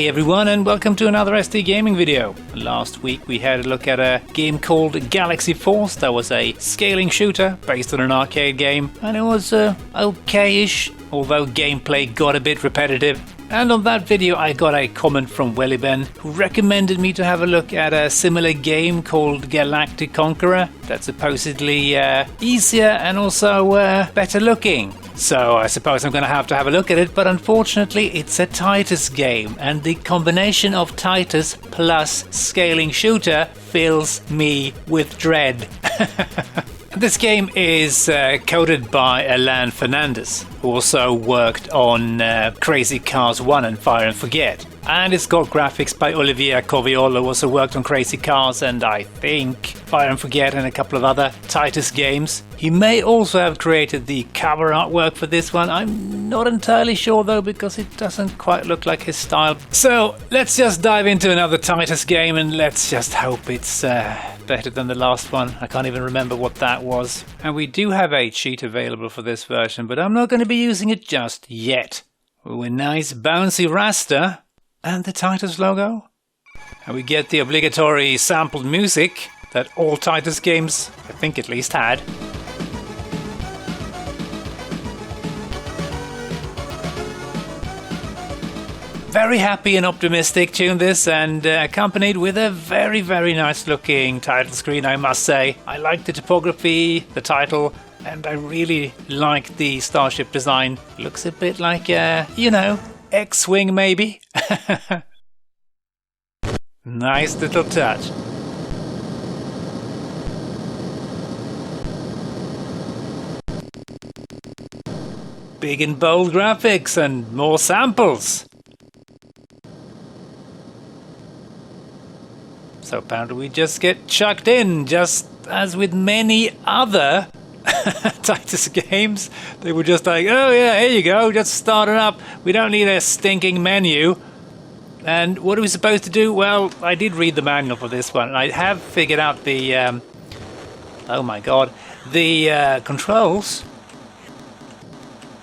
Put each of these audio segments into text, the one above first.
Hey everyone, and welcome to another ST gaming video. Last week we had a look at a game called Galaxy Force. That was a scaling shooter based on an arcade game, and it was okay-ish, although gameplay got a bit repetitive. And on that video I got a comment from Wellyben, who recommended me to have a look at a similar game called Galactic Conqueror that's supposedly easier and also better looking. So I suppose I'm going to have a look at it, but unfortunately it's a Titus game, and the combination of Titus plus scaling shooter fills me with dread. This game is coded by Alan Fernandez, who also worked on Crazy Cars 1 and Fire and Forget. And it's got graphics by Olivier Corviolo, who also worked on Crazy Cars and I think Fire and Forget and a couple of other Titus games. He may also have created the cover artwork for this one. I'm not entirely sure though, because it doesn't quite look like his style. So let's just dive into another Titus game and let's just hope it's better than the last one. I can't even remember what that was. And we do have a cheat available for this version, but I'm not going to be using it just yet. Ooh, a nice bouncy raster. And the Titus logo. And we get the obligatory sampled music that all Titus games, I think at least, had. Very happy and optimistic tune this, and accompanied with a very, very nice looking title screen, I must say. I like the topography, the title, and I really like the starship design. Looks a bit like, you know, X-Wing maybe? Nice little touch. Big and bold graphics and more samples. So apparently we just get chucked in, just as with many other Titus games. They were just like, oh yeah, here you go, just start it up. We don't need a stinking menu. And what are we supposed to do? Well, I did read the manual for this one, and I have figured out the oh my god, the controls.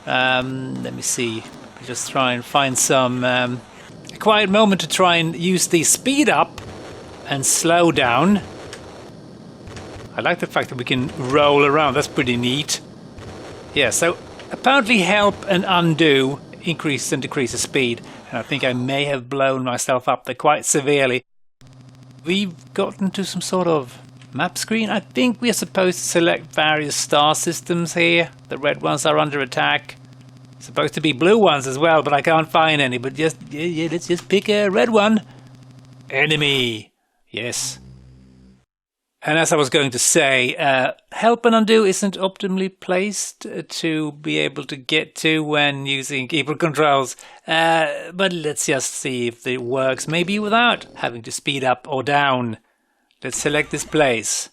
Let me see, just try and find some a quiet moment to try and use the speed up and slow down. I like the fact that we can roll around, that's pretty neat. Yeah, so apparently help and undo increase and decrease the speed, and I think I may have blown myself up there quite severely. We've gotten to some sort of map screen. I think we are supposed to select various star systems here. The red ones are under attack. Supposed to be blue ones as well, but I can't find any. But just yeah, let's just pick a red one. Enemy. Yes. And as I was going to say, help and undo isn't optimally placed to be able to get to when using keyboard controls. But let's just see if it works, maybe without having to speed up or down. Let's select this place.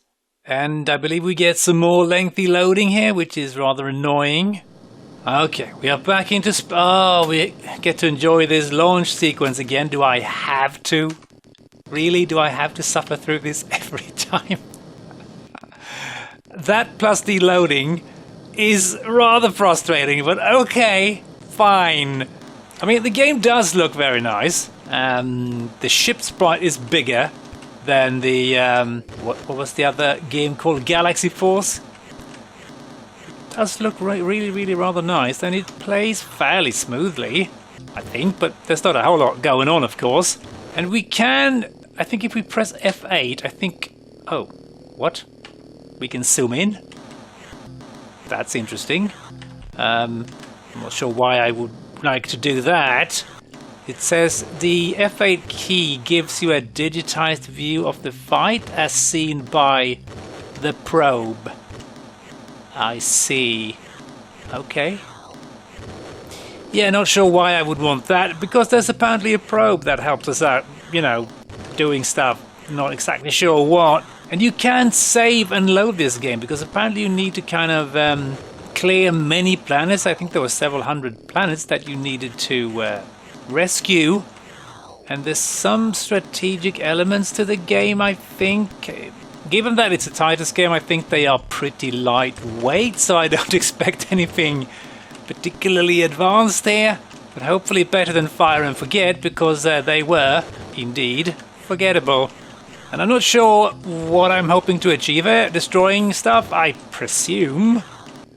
And I believe we get some more lengthy loading here, which is rather annoying. Okay, we are back into... we get to enjoy this launch sequence again. Do I have to? Really? Do I have to suffer through this every time? That plus the loading is rather frustrating, but okay, fine. I mean, the game does look very nice. The ship sprite is bigger than the... what was the other game called? Galaxy Force? It does look really, really rather nice, and it plays fairly smoothly, I think, but there's not a whole lot going on, of course. And we can... I think if we press F8, I think... Oh, what? We can zoom in? That's interesting. I'm not sure why I would like to do that. It says the F8 key gives you a digitized view of the fight as seen by the probe. I see. Okay. Yeah, not sure why I would want that, because there's apparently a probe that helps us out, you know, doing stuff, not exactly sure what. And you can save and load this game, because apparently you need to kind of clear many planets. I think there were several hundred planets that you needed to rescue. And there's some strategic elements to the game, I think. Given that it's a Titus game, I think they are pretty lightweight, so I don't expect anything particularly advanced here. But hopefully better than Fire and Forget, because they were, indeed, forgettable. And I'm not sure what I'm hoping to achieve here. Destroying stuff, I presume.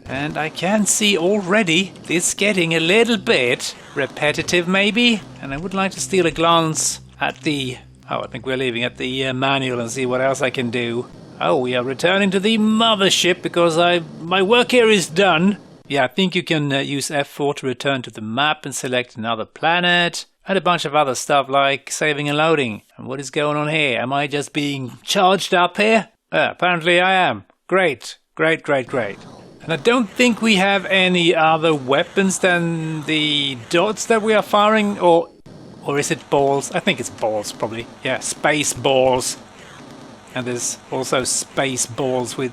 And I can see already this getting a little bit repetitive, maybe. And I would like to steal a glance at the... Oh, I think we're leaving at the manual and see what else I can do. Oh, we are returning to the mothership because my work here is done. Yeah, I think you can use F4 to return to the map and select another planet. And a bunch of other stuff like saving and loading. And what is going on here? Am I just being charged up here? Apparently I am. Great, great, great, great. And I don't think we have any other weapons than the dots that we are firing, or is it balls? I think it's balls, probably. Yeah, space balls. And there's also space balls with,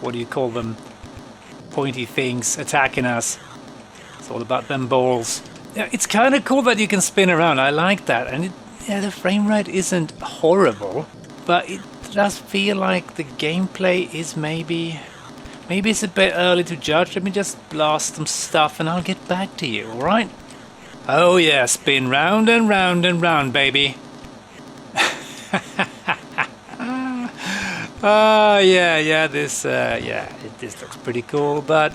what do you call them? Pointy things attacking us. It's all about them balls. Yeah, it's kind of cool that you can spin around. I like that. And the frame rate isn't horrible, but it does feel like the gameplay is maybe it's a bit early to judge. Let me just blast some stuff and I'll get back to you, alright? Oh yeah, spin round and round and round, baby. This looks pretty cool, but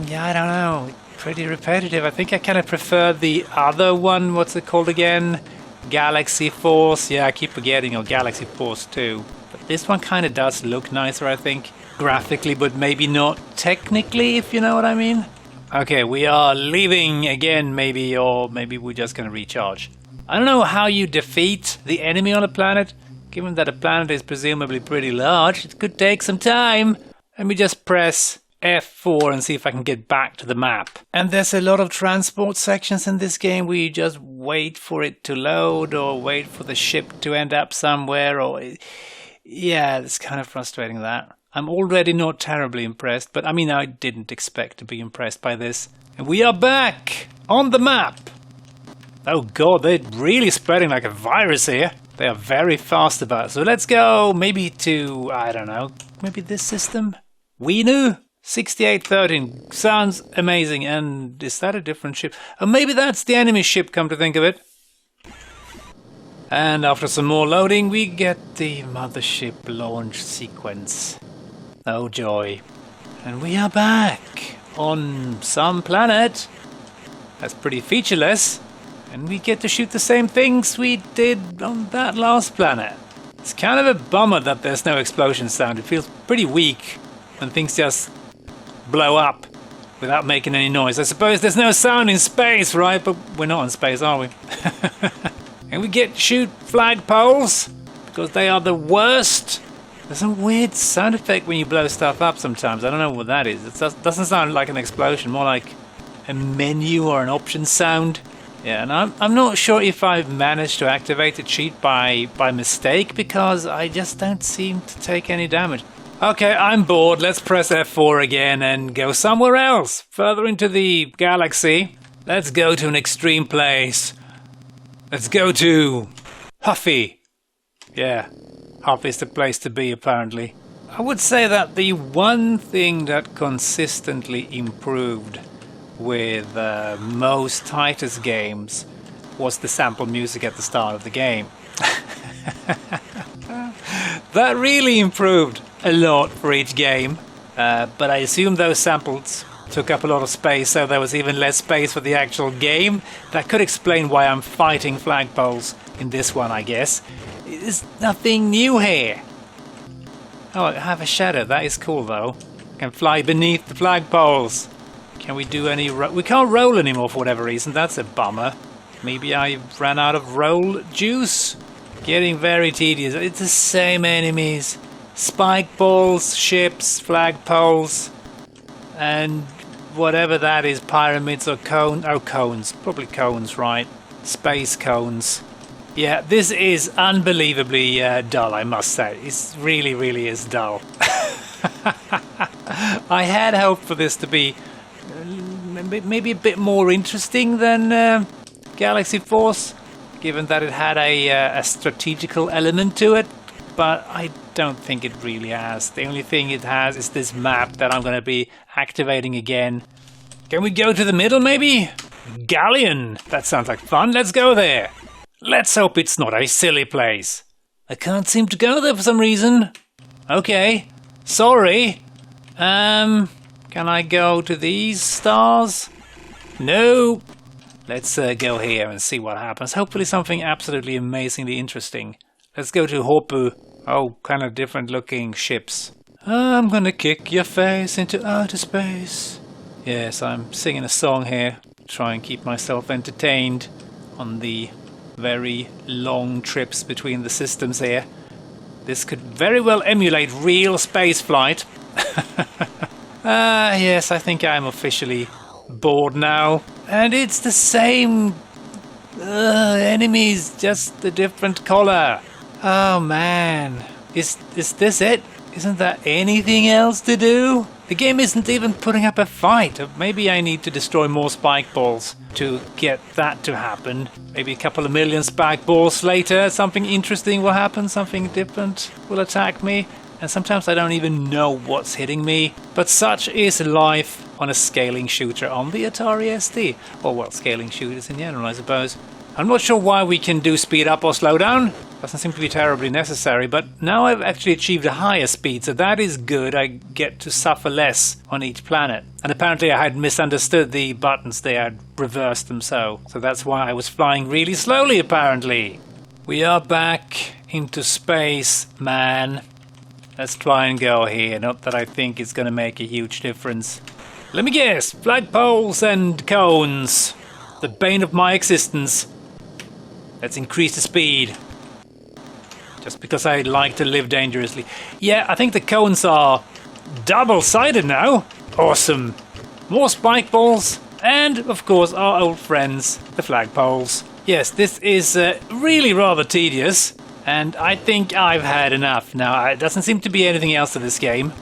yeah, I don't know. Pretty repetitive. I think I kind of prefer the other one. What's it called again? Galaxy Force. Yeah, I keep forgetting. Or Galaxy Force 2. But this one kind of does look nicer, I think. Graphically, but maybe not technically, if you know what I mean. Okay, we are leaving again, maybe, or maybe we're just going to recharge. I don't know how you defeat the enemy on a planet. Given that a planet is presumably pretty large, it could take some time. Let me just press F4 and see if I can get back to the map. And there's a lot of transport sections in this game where you just wait for it to load or wait for the ship to end up somewhere, or... Yeah, it's kind of frustrating that. I'm already not terribly impressed, but I mean, I didn't expect to be impressed by this. And we are back on the map. Oh god, they're really spreading like a virus here. They are very fast about it. So let's go maybe to, I don't know, maybe this system? Weenu? 6813 sounds amazing. And is that a different ship? Oh, maybe that's the enemy ship, come to think of it. And after some more loading, we get the mothership launch sequence. Oh joy. And we are back on some planet that's pretty featureless. And we get to shoot the same things we did on that last planet. It's kind of a bummer that there's no explosion sound. It feels pretty weak when things just blow up without making any noise. I suppose there's no sound in space, right? But we're not in space, are we? And we get to shoot flagpoles because they are the worst. There's some weird sound effect when you blow stuff up sometimes. I don't know what that is. It doesn't sound like an explosion, more like a menu or an option sound. Yeah, and I'm not sure if I've managed to activate a cheat by mistake, because I just don't seem to take any damage. Okay, I'm bored. Let's press F4 again and go somewhere else. Further into the galaxy. Let's go to an extreme place. Let's go to Huffy. Yeah, Huffy's the place to be, apparently. I would say that the one thing that consistently improved with most Titus games was the sample music at the start of the game. That really improved a lot for each game, but I assume those samples took up a lot of space, so there was even less space for the actual game. That could explain why I'm fighting flagpoles in this one, I guess. There's nothing new here. Oh, I have a shadow. That is cool, though. I can fly beneath the flagpoles. Can we do any... We can't roll anymore for whatever reason. That's a bummer. Maybe I ran out of roll juice? Getting very tedious. It's the same enemies. Spike balls, ships, flagpoles, and whatever that is, pyramids or cones. Oh, cones. Probably cones, right? Space cones. Yeah, this is unbelievably dull, I must say. It really, really is dull. I had hoped for this to be maybe a bit more interesting than Galaxy Force, given that it had a strategical element to it, but I don't think it really has. The only thing it has is this map that I'm going to be activating again. Can we go to the middle, maybe? Galleon! That sounds like fun, let's go there! Let's hope it's not a silly place. I can't seem to go there for some reason. Okay, sorry. Can I go to these stars? No. Let's go here and see what happens. Hopefully something absolutely amazingly interesting. Let's go to Hopu. Oh, kind of different looking ships. I'm gonna kick your face into outer space. Yes, I'm singing a song here. Try and keep myself entertained on the very long trips between the systems here. This could very well emulate real space flight. Yes, I think I'm officially bored now. And it's the same enemies, just a different color. Oh man, is this it? Isn't there anything else to do? The game isn't even putting up a fight. Maybe I need to destroy more spike balls to get that to happen. Maybe a couple of million spike balls later, something interesting will happen, something different will attack me. And sometimes I don't even know what's hitting me. But such is life on a scaling shooter on the Atari ST. Or well, scaling shooters in general, I suppose. I'm not sure why we can do speed up or slow down. Doesn't seem to be terribly necessary, but now I've actually achieved a higher speed, so that is good. I get to suffer less on each planet. And apparently I had misunderstood the buttons there, I'd reversed them so that's why I was flying really slowly apparently. We are back into space, man. Let's try and go here, not that I think it's gonna make a huge difference. Let me guess, flagpoles and cones. The bane of my existence. Let's increase the speed. Just because I like to live dangerously. Yeah, I think the cones are double-sided now. Awesome. More spike balls. And, of course, our old friends, the flagpoles. Yes, this is really rather tedious. And I think I've had enough now. It doesn't seem to be anything else to this game.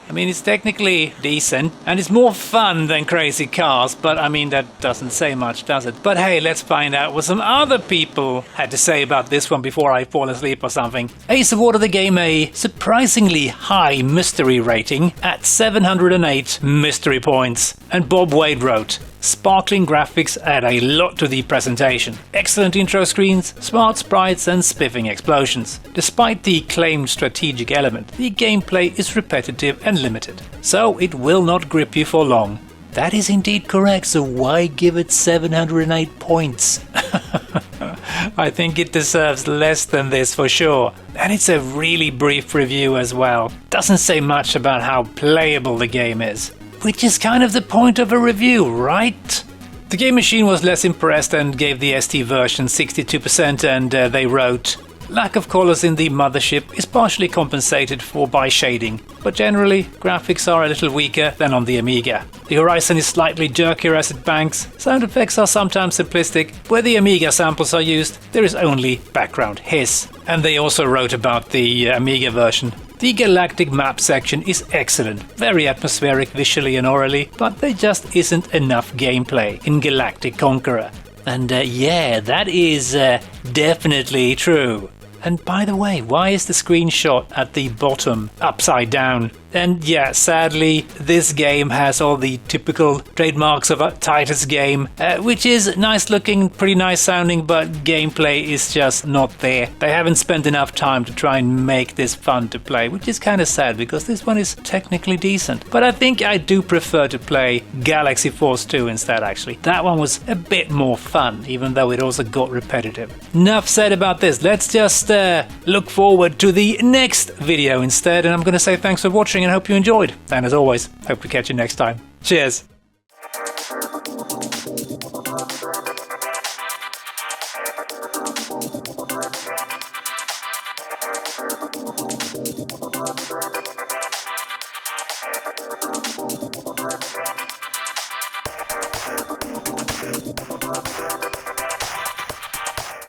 I mean, it's technically decent, and it's more fun than Crazy Cars, but I mean, that doesn't say much, does it? But hey, let's find out what some other people had to say about this one before I fall asleep or something. Ace awarded the game a surprisingly high mystery rating at 708 mystery points. And Bob Wade wrote, sparkling graphics add a lot to the presentation. Excellent intro screens, smart sprites and spiffing explosions. Despite the claimed strategic element, the gameplay is repetitive and limited, so it will not grip you for long. That is indeed correct, so why give it 708 points? I think it deserves less than this for sure. And it's a really brief review as well. Doesn't say much about how playable the game is. Which is kind of the point of a review, right? The Game Machine was less impressed and gave the ST version 62%, and they wrote, lack of colors in the mothership is partially compensated for by shading, but generally graphics are a little weaker than on the Amiga. The horizon is slightly jerkier as it banks, sound effects are sometimes simplistic, where the Amiga samples are used there is only background hiss. And they also wrote about the Amiga version. The Galactic map section is excellent, very atmospheric visually and orally, but there just isn't enough gameplay in Galactic Conqueror. And yeah, that is definitely true. And by the way, why is the screenshot at the bottom upside down? And yeah, sadly, this game has all the typical trademarks of a Titus game, which is nice looking, pretty nice sounding, but gameplay is just not there. They haven't spent enough time to try and make this fun to play, which is kind of sad because this one is technically decent. But I think I do prefer to play Galaxy Force 2 instead, actually. That one was a bit more fun, even though it also got repetitive. Enough said about this. Let's just look forward to the next video instead, and I'm going to say thanks for watching and hope you enjoyed. And as always, hope to catch you next time. Cheers!